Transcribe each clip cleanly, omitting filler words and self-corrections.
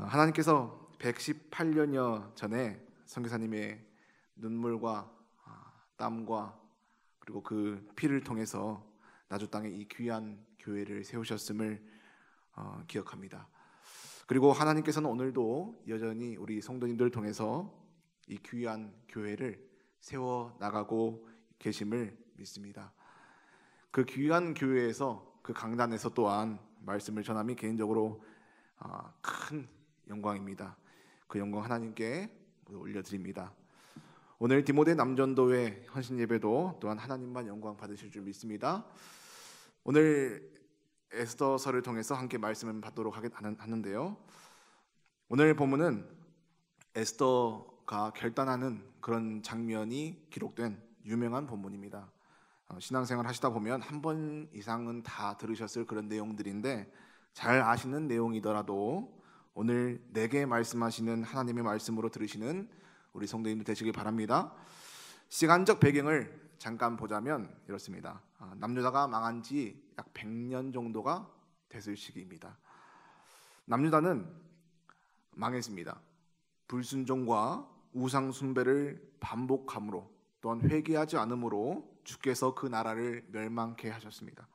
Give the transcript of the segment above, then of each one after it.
하나님께서 118년여 전에 선교사님의 눈물과 땀과 그리고 그 피를 통해서 나주 땅에 이 귀한 교회를 세우셨음을 기억합니다. 그리고 하나님께서는 오늘도 여전히 우리 성도님들 통해서 이 귀한 교회를 세워 나가고 계심을 믿습니다. 그 귀한 교회에서, 그 강단에서 또한 말씀을 전함이 개인적으로 큰 영광입니다. 그 영광 하나님께 올려드립니다. 오늘 디모데 남전도회 헌신 예배도 또한 하나님만 영광 받으실 줄 믿습니다. 오늘 에스더서를 통해서 함께 말씀을 받도록 하는데요. 오늘 본문은 에스더가 결단하는 그런 장면이 기록된 유명한 본문입니다. 신앙생활 하시다 보면 한 번 이상은 다 들으셨을 그런 내용들인데, 잘 아시는 내용이더라도 오늘 내게 말씀하시는 하나님의 말씀으로 들으시는 우리 성도님들 되시길 바랍니다. 시간적 배경을 잠깐 보자면 이렇습니다. 남유다가 망한 지 약 100년 정도가 됐을 시기입니다. 남유다는 망했습니다. 불순종과 우상 숭배를 반복함으로, 또한 회개하지 않음으로 주께서 그 나라를 멸망케 하셨습니다.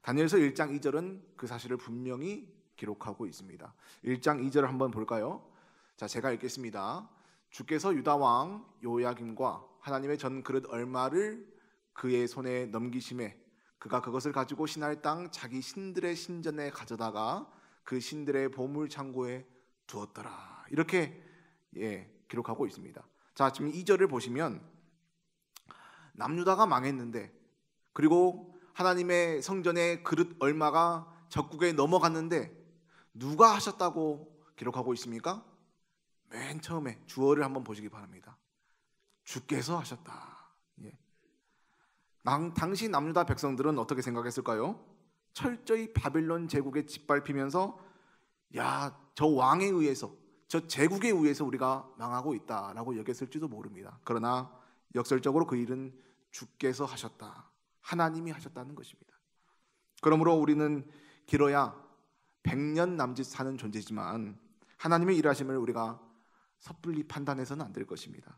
다니엘서 1장 2절은 그 사실을 분명히 기록하고 있습니다. 1장 2절을 한번 볼까요? 자, 제가 읽겠습니다. 주께서 유다 왕 요야김과 하나님의 전 그릇 얼마를 그의 손에 넘기심에 그가 그것을 가지고 신할 땅 자기 신들의 신전에 가져다가 그 신들의 보물 창고에 두었더라. 이렇게 기록하고 있습니다. 자, 지금 2절을 보시면 남유다가 망했는데, 그리고 하나님의 성전의 그릇 얼마가 적국에 넘어갔는데 누가 하셨다고 기록하고 있습니까? 맨 처음에 주어를 한번 보시기 바랍니다. 주께서 하셨다. 당시 남유다 백성들은 어떻게 생각했을까요? 철저히 바빌론 제국에 짓밟히면서 저 왕에 의해서, 저 제국에 의해서 우리가 망하고 있다라고 여겼을지도 모릅니다. 그러나 역설적으로 그 일은 주께서 하셨다, 하나님이 하셨다는 것입니다. 그러므로 우리는 길어야 100년 남짓 사는 존재지만 하나님의 일하심을 우리가 섣불리 판단해서는 안 될 것입니다.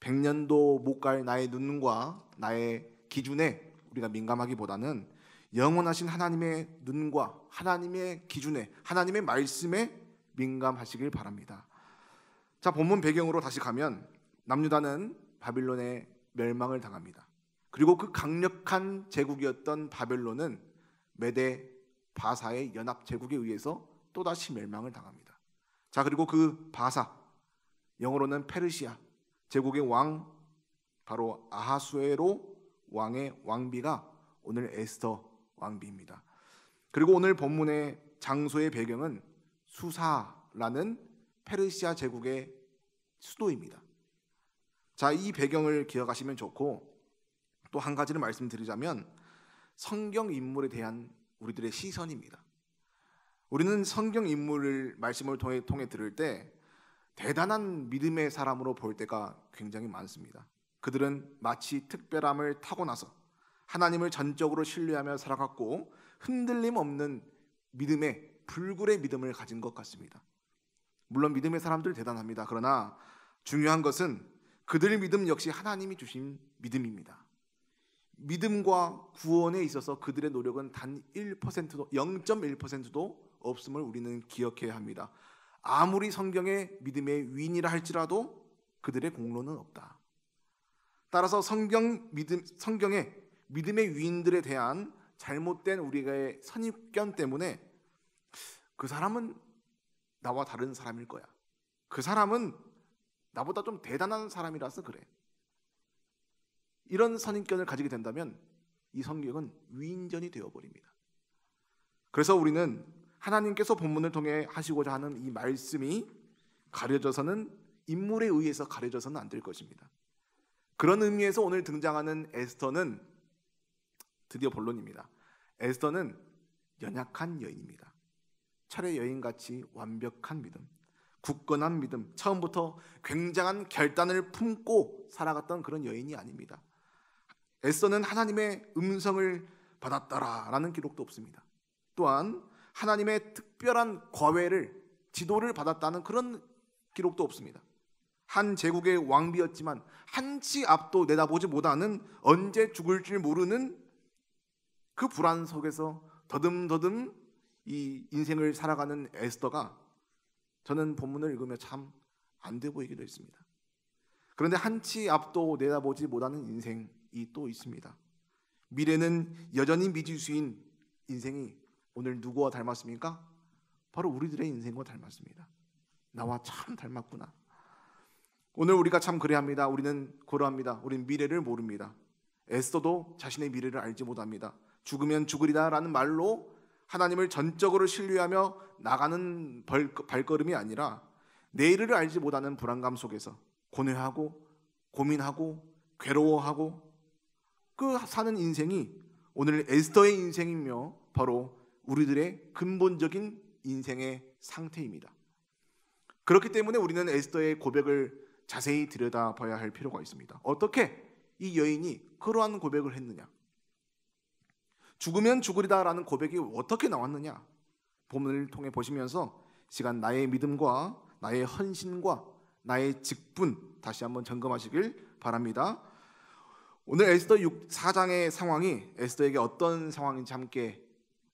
100년도 못 갈 나의 눈과 나의 기준에 우리가 민감하기보다는 영원하신 하나님의 눈과 하나님의 기준에, 하나님의 말씀에 민감하시길 바랍니다. 자, 본문 배경으로 다시 가면 남유다는 바빌론의 멸망을 당합니다. 그리고 그 강력한 제국이었던 바벨론은 메대 바사의 연합 제국에 의해서 또다시 멸망을 당합니다. 자, 그리고 그 바사, 영어로는 페르시아 제국의 왕, 바로 아하수에로 왕의 왕비가 오늘 에스더 왕비입니다. 그리고 오늘 본문의 장소의 배경은 수사라는 페르시아 제국의 수도입니다. 자, 이 배경을 기억하시면 좋고, 또 한 가지를 말씀드리자면 성경 인물에 대한 우리들의 시선입니다. 우리는 성경 인물을 말씀을 통해 들을 때 대단한 믿음의 사람으로 볼 때가 굉장히 많습니다. 그들은 마치 특별함을 타고나서 하나님을 전적으로 신뢰하며 살아갔고 흔들림 없는 믿음의, 불굴의 믿음을 가진 것 같습니다. 물론 믿음의 사람들 대단합니다. 그러나 중요한 것은 그들의 믿음 역시 하나님이 주신 믿음입니다. 믿음과 구원에 있어서 그들의 노력은 단 1%도, 0.1%도 없음을 우리는 기억해야 합니다. 아무리 성경의 믿음의 위인이라 할지라도 그들의 공로는 없다. 따라서 성경의 믿음의 위인들에 대한 잘못된 우리의 선입견 때문에 그 사람은 나와 다른 사람일 거야, 그 사람은 나보다 좀 대단한 사람이라서 그래, 이런 선입견을 가지게 된다면 이 성경은 위인전이 되어버립니다. 그래서 우리는 하나님께서 본문을 통해 하시고자 하는 이 말씀이 가려져서는, 인물에 의해서 가려져서는 안 될 것입니다. 그런 의미에서 오늘 등장하는 에스더는 드디어 본론입니다. 에스더는 연약한 여인입니다. 철의 여인같이 완벽한 믿음, 굳건한 믿음, 처음부터 굉장한 결단을 품고 살아갔던 그런 여인이 아닙니다. 에스더는 하나님의 음성을 받았더라라는 기록도 없습니다. 또한 하나님의 특별한 과외를 지도를 받았다는 그런 기록도 없습니다. 한 제국의 왕비였지만 한치 앞도 내다보지 못하는, 언제 죽을 줄 모르는 그 불안 속에서 더듬더듬 이 인생을 살아가는 에스더가 저는 본문을 읽으며 참 안 돼 보이기도 했습니다. 그런데 한치 앞도 내다보지 못하는 인생이 또 있습니다. 미래는 여전히 미지수인 인생이 오늘 누구와 닮았습니까? 바로 우리들의 인생과 닮았습니다. 나와 참 닮았구나. 오늘 우리가 참 그래야 합니다. 우리는 고려합니다. 우리는 미래를 모릅니다. 에스더도 자신의 미래를 알지 못합니다. 죽으면 죽으리다 라는 말로 하나님을 전적으로 신뢰하며 나가는 발걸음이 아니라 내일을 알지 못하는 불안감 속에서 고뇌하고 고민하고 괴로워하고 그 사는 인생이 오늘 에스더의 인생이며 바로 우리들의 근본적인 인생의 상태입니다. 그렇기 때문에 우리는 에스더의 고백을 자세히 들여다봐야 할 필요가 있습니다. 어떻게 이 여인이 그러한 고백을 했느냐? 죽으면 죽으리다 라는 고백이 어떻게 나왔느냐? 본문을 통해 보시면서 시간 나의 믿음과 나의 헌신과 나의 직분 다시 한번 점검하시길 바랍니다. 오늘 에스더 4장의 상황이 에스더에게 어떤 상황인지 함께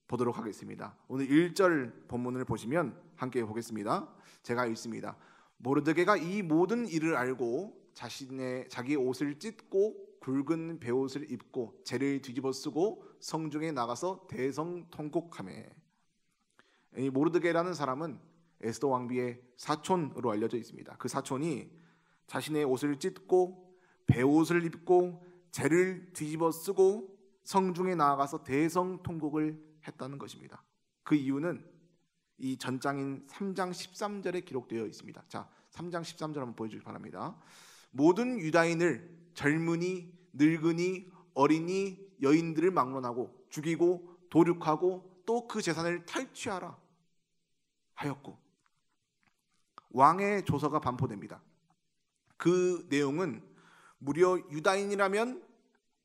보도록 하겠습니다. 오늘 1절 본문을 보시면 함께 보겠습니다. 제가 읽습니다. 모르드게가 이 모든 일을 알고 자기 옷을 찢고 굵은 베옷을 입고 재를 뒤집어 쓰고 성중에 나가서 대성통곡하매. 이 모르드게라는 사람은 에스더 왕비의 사촌으로 알려져 있습니다. 그 사촌이 자신의 옷을 찢고 베옷을 입고 재를 뒤집어 쓰고 성중에 나아가서 대성통곡을 했다는 것입니다. 그 이유는 이 전장인 3장 13절에 기록되어 있습니다. 자, 3장 13절 한번 보여주시기 바랍니다. 모든 유다인을 젊은이, 늙은이, 어린이, 여인들을 막론하고 죽이고 도륙하고 또 그 재산을 탈취하라 하였고, 왕의 조서가 반포됩니다. 그 내용은 무려 유다인이라면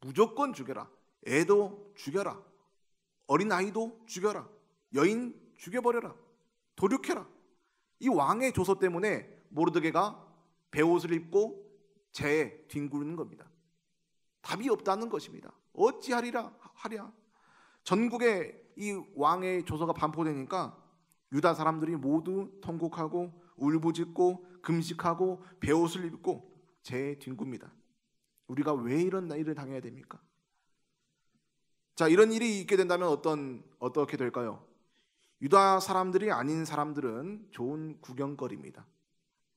무조건 죽여라, 애도 죽여라, 어린아이도 죽여라, 여인 죽여버려라, 도륙해라. 이 왕의 조서 때문에 모르드게가 베옷을 입고 재에 뒹구는 겁니다. 답이 없다는 것입니다. 어찌하리라 하랴. 전국에 이 왕의 조서가 반포되니까 유다 사람들이 모두 통곡하고 울부짖고 금식하고 베옷을 입고 재에 뒹굽니다. 우리가 왜 이런 일을 당해야 됩니까? 자, 이런 일이 있게 된다면 어떻게 될까요? 유다 사람들이 아닌 사람들은 좋은 구경거리입니다.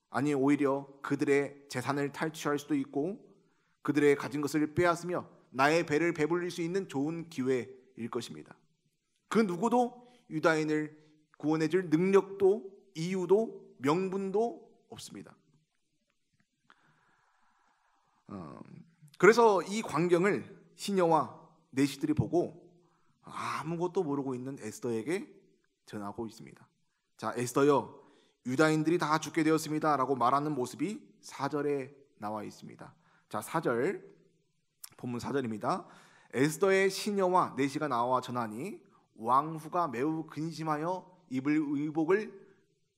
아니, 오히려 그들의 재산을 탈취할 수도 있고 그들의 가진 것을 빼앗으며 나의 배를 배불릴 수 있는 좋은 기회일 것입니다. 그 누구도 유다인을 구원해 줄 능력도 이유도 명분도 없습니다. 그래서 이 광경을 시녀와 내시들이 보고 아무것도 모르고 있는 에스더에게 전하고 있습니다. 자, 에스더여, 유다인들이 다 죽게 되었습니다 라고 말하는 모습이 4절에 나와 있습니다. 자, 4절, 본문 4절입니다. 에스더의 시녀와 내시가 나와 전하니 왕후가 매우 근심하여 입을 의복을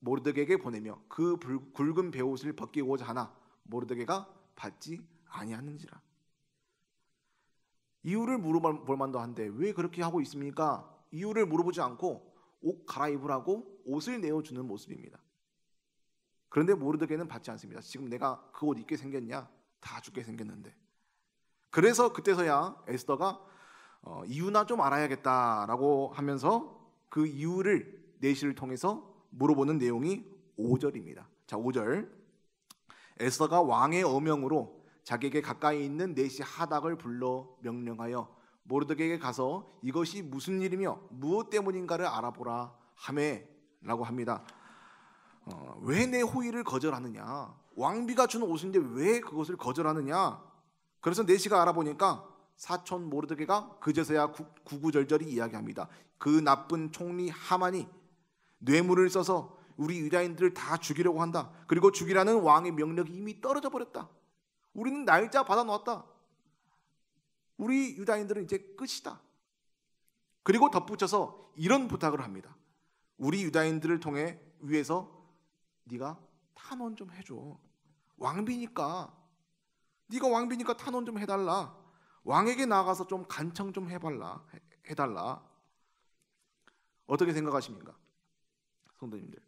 모르드게에게 보내며 그 굵은 베옷을 벗기고자 하나 모르드게가 받지 아니하는지라. 이유를 물어볼 만도 한데 왜 그렇게 하고 있습니까? 이유를 물어보지 않고 옷 갈아입으라고 옷을 내어주는 모습입니다. 그런데 모르드게는 받지 않습니다. 지금 내가 그 옷 입게 생겼냐? 다 죽게 생겼는데. 그래서 그때서야 에스더가 이유나 좀 알아야겠다라고 하면서 그 이유를 내시를 통해서 물어보는 내용이 5절입니다. 자, 5절. 에스더가 왕의 어명으로 자기에게 가까이 있는 내시 하닥을 불러 명령하여 모르드게에게 가서 이것이 무슨 일이며 무엇 때문인가를 알아보라 하매라고 합니다. 왜 내 호의를 거절하느냐? 왕비가 준 옷인데 왜 그것을 거절하느냐? 그래서 내시가 알아보니까 사촌 모르드게가 그제서야 구구절절히 이야기합니다. 그 나쁜 총리 하만이 뇌물을 써서 우리 유다인들을 다 죽이려고 한다. 그리고 죽이라는 왕의 명령이 이미 떨어져 버렸다. 우리는 날짜 받아놓았다. 우리 유다인들은 이제 끝이다. 그리고 덧붙여서 이런 부탁을 합니다. 우리 유다인들을 통해 위해서 네가 탄원 좀 해줘. 왕비니까 네가 왕비니까 탄원 좀 해달라. 왕에게 나가서 좀 간청 좀 해달라. 어떻게 생각하십니까, 성도님들?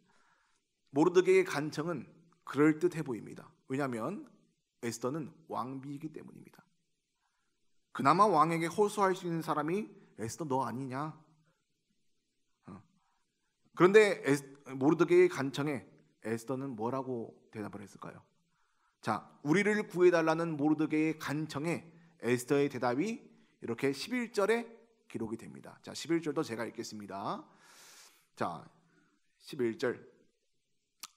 모르드게의 간청은 그럴듯해 보입니다. 왜냐하면 에스더는 왕비이기 때문입니다. 그나마 왕에게 호소할 수 있는 사람이 에스더 너 아니냐? 그런데 모르드게의 간청에 에스더는 뭐라고 대답을 했을까요? 자, 우리를 구해달라는 모르드게의 간청에 에스더의 대답이 이렇게 11절에 기록이 됩니다. 자, 11절도 제가 읽겠습니다. 자, 11절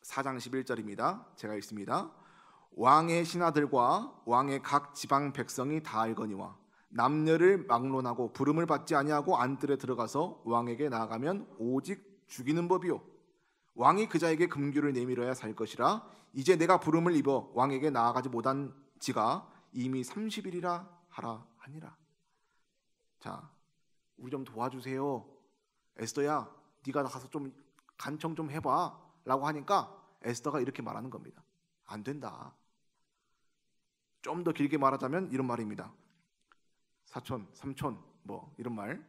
4장 11절입니다. 제가 읽습니다. 왕의 신하들과 왕의 각 지방 백성이 다 알거니와 남녀를 막론하고 부름을 받지 아니하고 안뜰에 들어가서 왕에게 나아가면 오직 죽이는 법이요 왕이 그자에게 금규를 내밀어야 살 것이라. 이제 내가 부름을 입어 왕에게 나아가지 못한 지가 이미 30일이라 하라 하니라. 자, 우리 좀 도와주세요. 에스더야, 네가 가서 좀 간청 좀 해봐 라고 하니까 에스더가 이렇게 말하는 겁니다. 안 된다. 좀 더 길게 말하자면 이런 말입니다. 사촌, 삼촌 뭐 이런 말,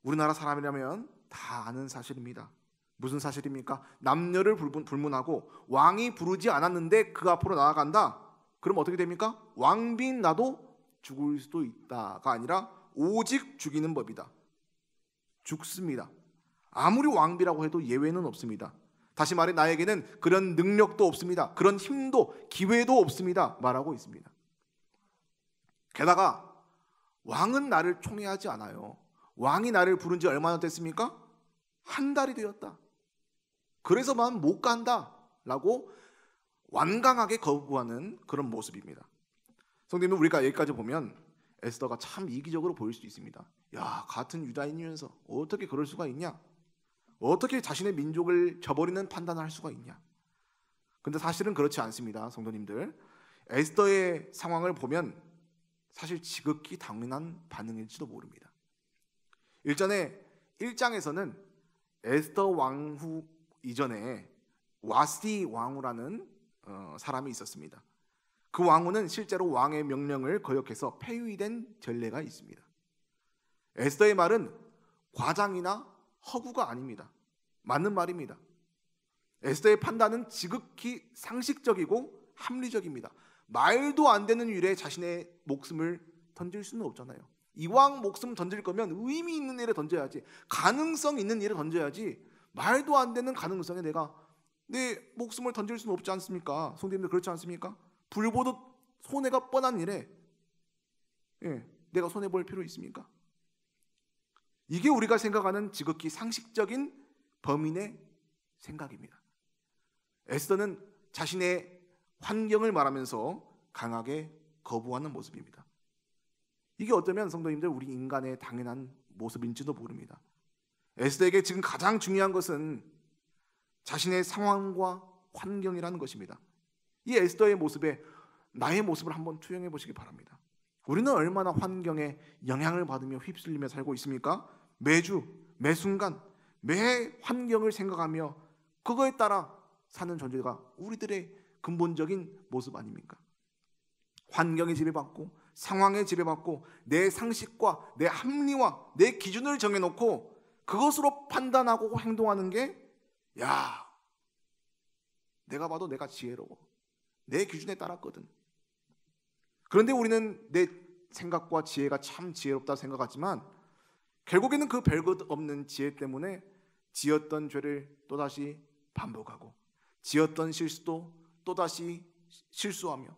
우리나라 사람이라면 다 아는 사실입니다. 무슨 사실입니까? 남녀를 불문하고 왕이 부르지 않았는데 그 앞으로 나아간다. 그럼 어떻게 됩니까? 왕비인 나도 죽을 수도 있다가 아니라 오직 죽이는 법이다. 죽습니다. 아무리 왕비라고 해도 예외는 없습니다. 다시 말해 나에게는 그런 능력도 없습니다. 그런 힘도 기회도 없습니다. 말하고 있습니다. 게다가 왕은 나를 총애하지 않아요. 왕이 나를 부른 지 얼마나 됐습니까? 한 달이 되었다. 그래서만 못 간다 라고 완강하게 거부하는 그런 모습입니다. 성도님들, 우리가 여기까지 보면 에스더가 참 이기적으로 보일 수 있습니다. 야, 같은 유다인이면서 어떻게 그럴 수가 있냐? 어떻게 자신의 민족을 저버리는 판단을 할 수가 있냐? 근데 사실은 그렇지 않습니다. 성도님들, 에스더의 상황을 보면 사실 지극히 당연한 반응일지도 모릅니다. 일전에 1장에서는 에스더 왕후 이전에 와스디 왕후라는 사람이 있었습니다. 그 왕후는 실제로 왕의 명령을 거역해서 폐위된 전례가 있습니다. 에스더의 말은 과장이나 허구가 아닙니다. 맞는 말입니다. 에스더의 판단은 지극히 상식적이고 합리적입니다. 말도 안 되는 일에 자신의 목숨을 던질 수는 없잖아요. 이왕 목숨 던질 거면 의미 있는 일에 던져야지, 가능성 있는 일에 던져야지, 말도 안 되는 가능성에 내가 내 목숨을 던질 수는 없지 않습니까? 성도님들, 그렇지 않습니까? 불보듯 손해가 뻔한 일에 내가 손해볼 필요 있습니까? 이게 우리가 생각하는 지극히 상식적인 범인의 생각입니다. 에스더는 자신의 환경을 말하면서 강하게 거부하는 모습입니다. 이게 어쩌면 성도님들, 우리 인간의 당연한 모습인지도 모릅니다. 에스더에게 지금 가장 중요한 것은 자신의 상황과 환경이라는 것입니다. 이 에스더의 모습에 나의 모습을 한번 투영해 보시기 바랍니다. 우리는 얼마나 환경에 영향을 받으며 휩쓸리며 살고 있습니까? 매주, 매 순간, 매 환경을 생각하며 그거에 따라 사는 존재가 우리들의 근본적인 모습 아닙니까? 환경에 지배받고 상황에 지배받고 내 상식과 내 합리와 내 기준을 정해놓고 그것으로 판단하고 행동하는 게, 야, 내가 봐도 내가 지혜로워, 내 기준에 따랐거든. 그런데 우리는 내 생각과 지혜가 참 지혜롭다 생각하지만 결국에는 그 별것 없는 지혜 때문에 지었던 죄를 또다시 반복하고 지었던 실수도 또다시 실수하며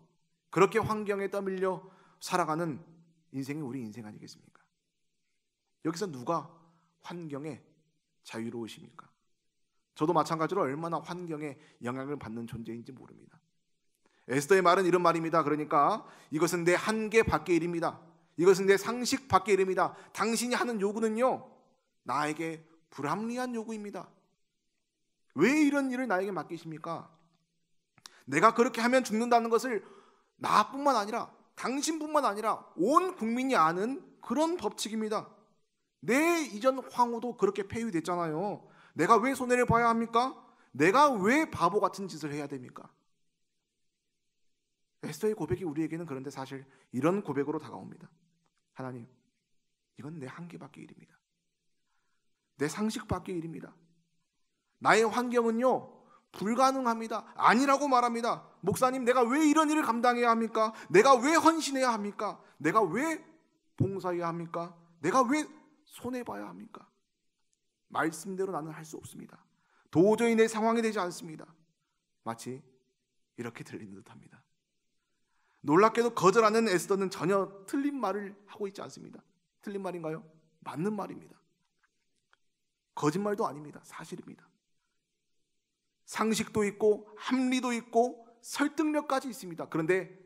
그렇게 환경에 떠밀려 살아가는 인생이 우리 인생 아니겠습니까? 여기서 누가 환경에 자유로우십니까? 저도 마찬가지로 얼마나 환경에 영향을 받는 존재인지 모릅니다. 에스더의 말은 이런 말입니다. 그러니까 이것은 내 한계 밖의 일입니다. 이것은 내 상식 밖의 일입니다. 당신이 하는 요구는요, 나에게 불합리한 요구입니다. 왜 이런 일을 나에게 맡기십니까? 내가 그렇게 하면 죽는다는 것을 나뿐만 아니라 당신뿐만 아니라 온 국민이 아는 그런 법칙입니다. 내 이전 황후도 그렇게 폐위됐잖아요. 내가 왜 손해를 봐야 합니까? 내가 왜 바보 같은 짓을 해야 됩니까? 에스더의 고백이 우리에게는 그런데 사실 이런 고백으로 다가옵니다. 하나님, 이건 내 한계 밖의 일입니다. 내 상식 밖의 일입니다. 나의 환경은요 불가능합니다. 아니라고 말합니다. 목사님, 내가 왜 이런 일을 감당해야 합니까? 내가 왜 헌신해야 합니까? 내가 왜 봉사해야 합니까? 내가 왜 손해봐야 합니까? 말씀대로 나는 할 수 없습니다. 도저히 내 상황이 되지 않습니다. 마치 이렇게 들리는 듯합니다. 놀랍게도 거절하는 에스더는 전혀 틀린 말을 하고 있지 않습니다. 틀린 말인가요? 맞는 말입니다. 거짓말도 아닙니다. 사실입니다. 상식도 있고 합리도 있고 설득력까지 있습니다. 그런데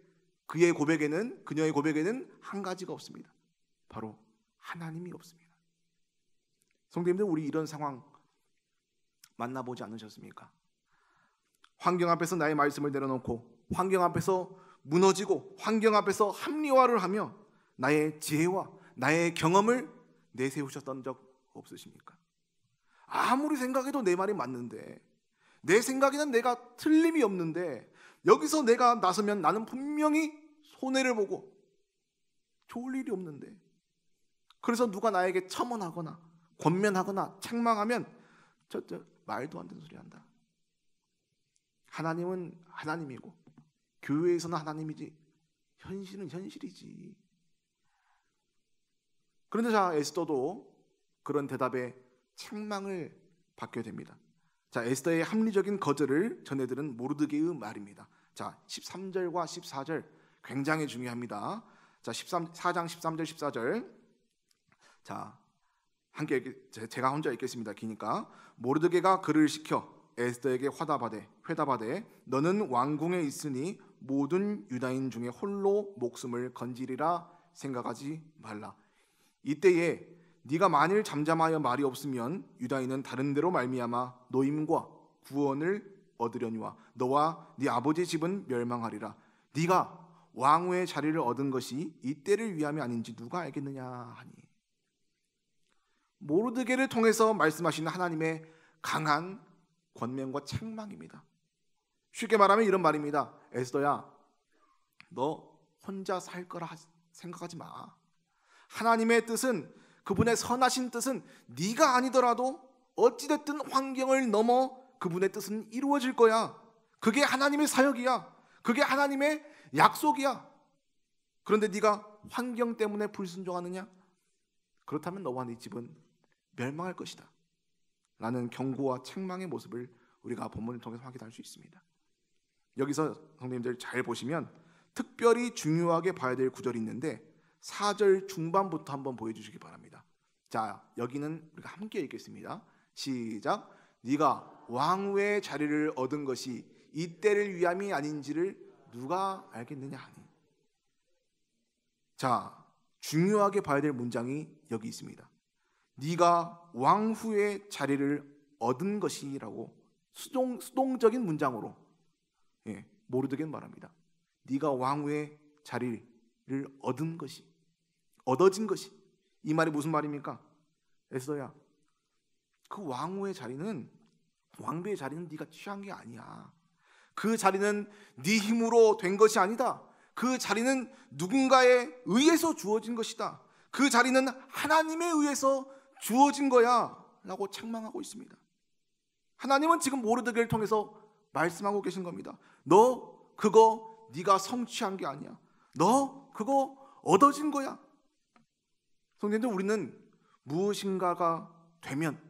그녀의 고백에는 한 가지가 없습니다. 바로 하나님이 없습니다. 성도님들, 우리 이런 상황 만나보지 않으셨습니까? 환경 앞에서 나의 말씀을 내려놓고 환경 앞에서 무너지고 환경 앞에서 합리화를 하며 나의 지혜와 나의 경험을 내세우셨던 적 없으십니까? 아무리 생각해도 내 말이 맞는데, 내 생각에는 내가 틀림이 없는데, 여기서 내가 나서면 나는 분명히 손해를 보고 좋을 일이 없는데, 그래서 누가 나에게 첨언하거나 권면하거나 책망하면 저 말도 안 되는 소리 한다. 하나님은 하나님이고 교회에서는 하나님이지 현실은 현실이지. 그런데 자, 에스더도 그런 대답에 책망을 받게 됩니다. 자, 에스더의 합리적인 거절을 전해들은 모르드게의 말입니다. 자, 13절과 14절 굉장히 중요합니다. 자, 4장 13절 14절. 자, 함께 제가 혼자 읽겠습니다. 기니까. 모르드게가 그를 시켜 에스더에게 회답하되 너는 왕궁에 있으니 모든 유다인 중에 홀로 목숨을 건지리라 생각하지 말라. 이때에 네가 만일 잠잠하여 말이 없으면 유다인은 다른 데로 말미암아 노임과 구원을 얻으려니와 너와 네 아버지 집은 멸망하리라. 네가 왕후의 자리를 얻은 것이 이때를 위함이 아닌지 누가 알겠느냐 하니. 모르드게를 통해서 말씀하시는 하나님의 강한 권면과 책망입니다. 쉽게 말하면 이런 말입니다. 에스더야, 너 혼자 살 거라 생각하지 마. 하나님의 뜻은, 그분의 선하신 뜻은 네가 아니더라도 어찌됐든 환경을 넘어 그분의 뜻은 이루어질 거야. 그게 하나님의 사역이야. 그게 하나님의 약속이야. 그런데 네가 환경 때문에 불순종하느냐? 그렇다면 너와 네 집은 멸망할 것이다 라는 경고와 책망의 모습을 우리가 본문을 통해서 확인할 수 있습니다. 여기서 성도님들 잘 보시면 특별히 중요하게 봐야 될 구절이 있는데 4절 중반부터 한번 보여주시기 바랍니다. 자, 여기는 우리가 함께 읽겠습니다. 시작. 네가 왕후의 자리를 얻은 것이 이때를 위함이 아닌지를 누가 알겠느냐 하니. 자, 중요하게 봐야 될 문장이 여기 있습니다. 네가 왕후의 자리를 얻은 것이라고 수동적인 문장으로 모르드게는 말합니다. 네가 왕후의 자리를 얻은 것이, 얻어진 것이. 이 말이 무슨 말입니까? 에스더야, 그 왕후의 자리는, 왕비의 자리는 네가 취한 게 아니야. 그 자리는 네 힘으로 된 것이 아니다. 그 자리는 누군가에 의해서 주어진 것이다. 그 자리는 하나님에 의해서 주어진 거야 라고 책망하고 있습니다. 하나님은 지금 모르드게를 통해서 말씀하고 계신 겁니다. 너 그거 네가 성취한 게 아니야. 너 그거 얻어진 거야. 성도님들, 우리는 무엇인가가 되면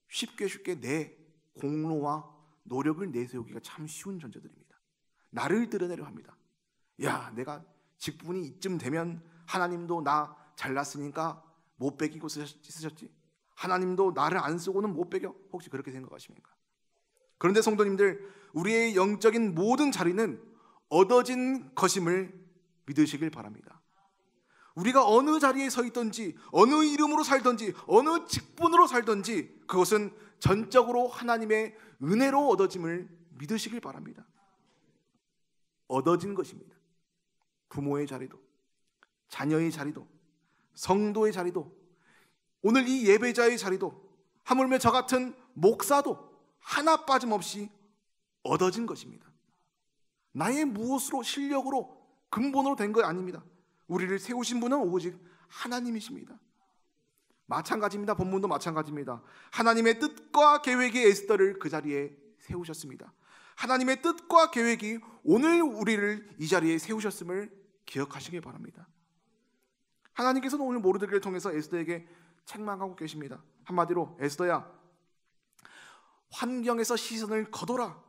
쉽게 내 공로와 노력을 내세우기가 참 쉬운 존재들입니다. 나를 드러내려 합니다. 야, 내가 직분이 이쯤 되면 하나님도 나 잘났으니까 못 베기고 쓰셨지. 하나님도 나를 안 쓰고는 못 베겨. 혹시 그렇게 생각하십니까? 그런데 성도님들, 우리의 영적인 모든 자리는 얻어진 것임을 믿으시길 바랍니다. 우리가 어느 자리에 서 있든지, 어느 이름으로 살든지, 어느 직분으로 살든지 그것은 전적으로 하나님의 은혜로 얻어짐을 믿으시길 바랍니다. 얻어진 것입니다. 부모의 자리도, 자녀의 자리도, 성도의 자리도, 오늘 이 예배자의 자리도, 하물며 저 같은 목사도 하나 빠짐없이 얻어진 것입니다. 나의 무엇으로, 실력으로, 근본으로 된 거 아닙니다. 우리를 세우신 분은 오직 하나님이십니다. 마찬가지입니다. 본문도 마찬가지입니다. 하나님의 뜻과 계획이 에스더를 그 자리에 세우셨습니다. 하나님의 뜻과 계획이 오늘 우리를 이 자리에 세우셨음을 기억하시기 바랍니다. 하나님께서는 오늘 모르드게를 통해서 에스더에게 책망하고 계십니다. 한마디로 에스더야, 환경에서 시선을 거둬라.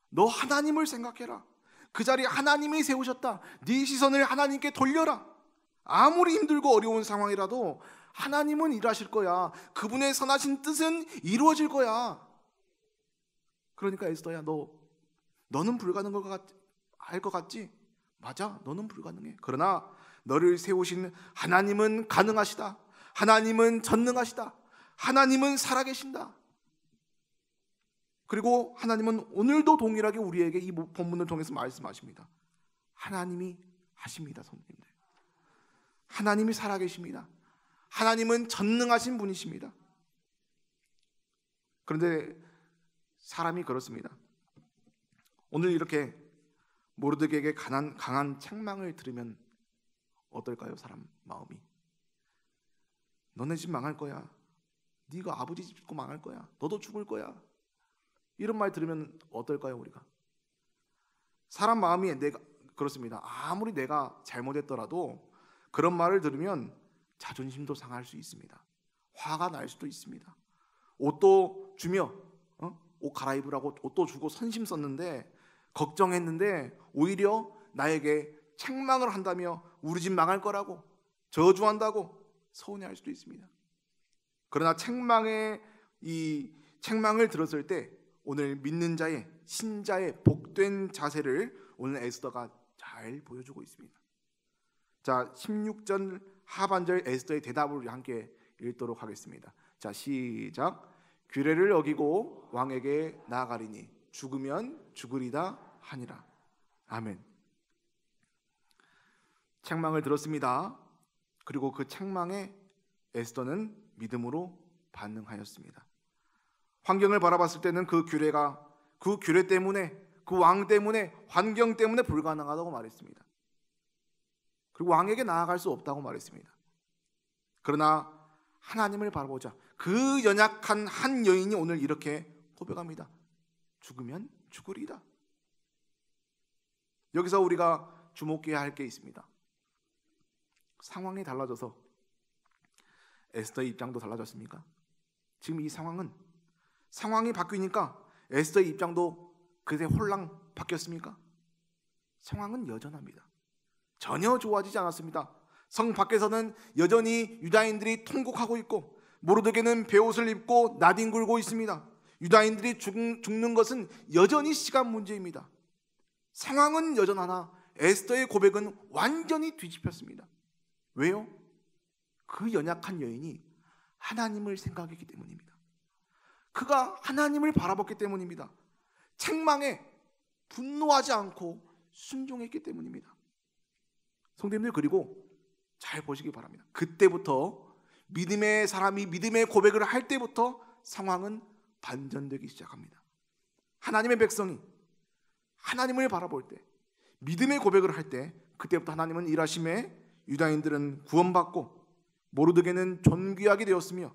너 하나님을 생각해라. 그 자리에 하나님이 세우셨다. 네 시선을 하나님께 돌려라. 아무리 힘들고 어려운 상황이라도 하나님은 일하실 거야. 그분의 선하신 뜻은 이루어질 거야. 그러니까 에스더야, 너는 불가능할 것 같지? 맞아, 너는 불가능해. 그러나 너를 세우신 하나님은 가능하시다. 하나님은 전능하시다. 하나님은 살아계신다. 그리고 하나님은 오늘도 동일하게 우리에게 이 본문을 통해서 말씀하십니다. 하나님이 하십니다. 성도님들, 하나님이 살아계십니다. 하나님은 전능하신 분이십니다. 그런데 사람이 그렇습니다. 오늘 이렇게 모르드게에게 강한 책망을 들으면 어떨까요? 사람 마음이. 너네 집 망할 거야. 네가 아버지 집 짓고 망할 거야. 너도 죽을 거야. 이런 말 들으면 어떨까요? 우리가. 사람 마음이 그렇습니다. 아무리 내가 잘못했더라도 그런 말을 들으면 자존심도 상할 수 있습니다. 화가 날 수도 있습니다. 옷도 주며 옷 갈아입으라고 옷도 주고 선심 썼는데, 걱정했는데 오히려 나에게 책망을 한다며 우리 집 망할 거라고 저주한다고 서운해할 수도 있습니다. 그러나 책망을 들었을 때 오늘 믿는 자의, 신자의 복된 자세를 오늘 에스더가 잘 보여주고 있습니다. 자, 16절 하반절 에스더의 대답을 함께 읽도록 하겠습니다. 자, 시작. 규례를 어기고 왕에게 나아가리니 죽으면 죽으리다 하니라. 아멘. 책망을 들었습니다. 그리고 그 책망에 에스더는 믿음으로 반응하였습니다. 환경을 바라봤을 때는 그 규례 때문에, 그 왕 때문에, 환경 때문에 불가능하다고 말했습니다. 그리고 왕에게 나아갈 수 없다고 말했습니다. 그러나 하나님을 바라보자. 그 연약한 한 여인이 오늘 이렇게 고백합니다. 죽으면 죽으리다. 여기서 우리가 주목해야 할 게 있습니다. 상황이 달라져서 에스더의 입장도 달라졌습니까? 지금 이 상황이 바뀌니까 에스더의 입장도 그새 홀랑 바뀌었습니까? 상황은 여전합니다. 전혀 좋아지지 않았습니다. 성 밖에서는 여전히 유다인들이 통곡하고 있고, 모르드게는 베옷을 입고 나뒹굴고 있습니다. 유다인들이 죽는 것은 여전히 시간 문제입니다. 상황은 여전하나 에스더의 고백은 완전히 뒤집혔습니다. 왜요? 그 연약한 여인이 하나님을 생각했기 때문입니다. 그가 하나님을 바라봤기 때문입니다. 책망에 분노하지 않고 순종했기 때문입니다. 성도님들, 그리고 잘 보시기 바랍니다. 그때부터 믿음의 사람이 믿음의 고백을 할 때부터 상황은 반전되기 시작합니다. 하나님의 백성이 하나님을 바라볼 때, 믿음의 고백을 할 때, 그때부터 하나님은 일하심에 유다인들은 구원받고 모르드게는 존귀하게 되었으며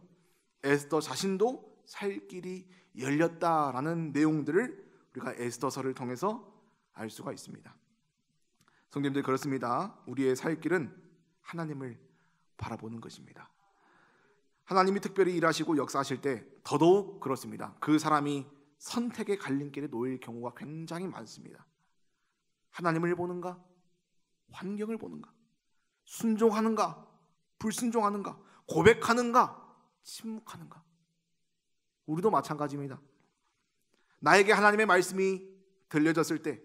에스더 자신도 살 길이 열렸다라는 내용들을 우리가 에스더서를 통해서 알 수가 있습니다. 성도님들, 그렇습니다. 우리의 살 길은 하나님을 바라보는 것입니다. 하나님이 특별히 일하시고 역사하실 때 더더욱 그렇습니다. 그 사람이 선택의 갈림길에 놓일 경우가 굉장히 많습니다. 하나님을 보는가? 환경을 보는가? 순종하는가? 불순종하는가? 고백하는가? 침묵하는가? 우리도 마찬가지입니다. 나에게 하나님의 말씀이 들려졌을 때,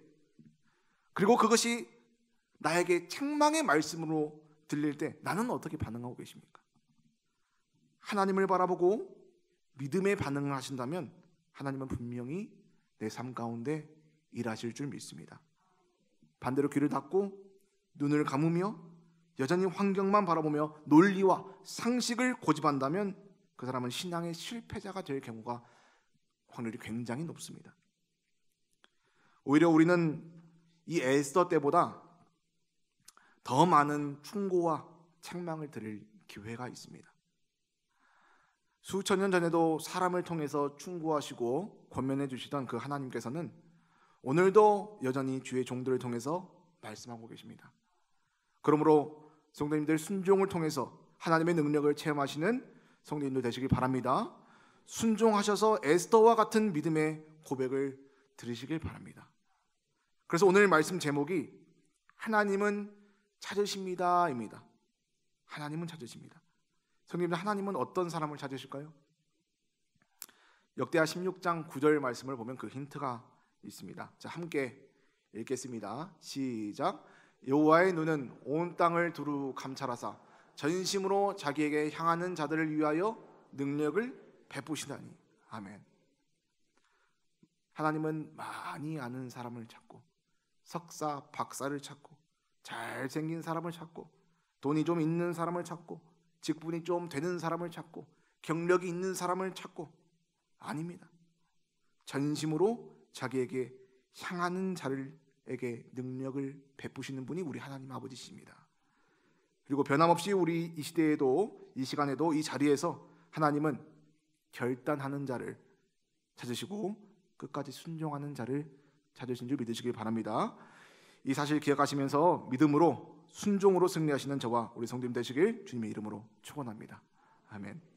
그리고 그것이 나에게 책망의 말씀으로 들릴 때 나는 어떻게 반응하고 계십니까? 하나님을 바라보고 믿음의 반응을 하신다면 하나님은 분명히 내 삶 가운데 일하실 줄 믿습니다. 반대로 귀를 닫고 눈을 감으며 여전히 환경만 바라보며 논리와 상식을 고집한다면 그 사람은 신앙의 실패자가 될 경우가 확률이 굉장히 높습니다. 오히려 우리는 이 에스더 때보다 더 많은 충고와 책망을 들을 기회가 있습니다. 수천 년 전에도 사람을 통해서 충고하시고 권면해 주시던 그 하나님께서는 오늘도 여전히 주의 종들을 통해서 말씀하고 계십니다. 그러므로 성도님들 순종을 통해서 하나님의 능력을 체험하시는 성도님들 되시길 바랍니다. 순종하셔서 에스더와 같은 믿음의 고백을 들으시길 바랍니다. 그래서 오늘 말씀 제목이 하나님은 찾으십니다입니다. 하나님은 찾으십니다. 성도님들, 하나님은 어떤 사람을 찾으실까요? 역대하 16장 9절 말씀을 보면 그 힌트가 있습니다. 자, 함께 읽겠습니다. 시작. 여호와의 눈은 온 땅을 두루 감찰하사 전심으로 자기에게 향하는 자들을 위하여 능력을 베푸시다니. 아멘. 하나님은 많이 아는 사람을 찾고 석사, 박사를 찾고 잘생긴 사람을 찾고 돈이 좀 있는 사람을 찾고 직분이 좀 되는 사람을 찾고 경력이 있는 사람을 찾고 아닙니다. 전심으로 자기에게 향하는 자들에게 능력을 베푸시는 분이 우리 하나님 아버지십니다. 그리고 변함없이 우리 이 시대에도 이 시간에도 이 자리에서 하나님은 결단하는 자를 찾으시고 끝까지 순종하는 자를 찾으신 줄 믿으시길 바랍니다. 이 사실 기억하시면서 믿음으로 순종으로 승리하시는 저와 우리 성도님 되시길 주님의 이름으로 축원합니다. 아멘.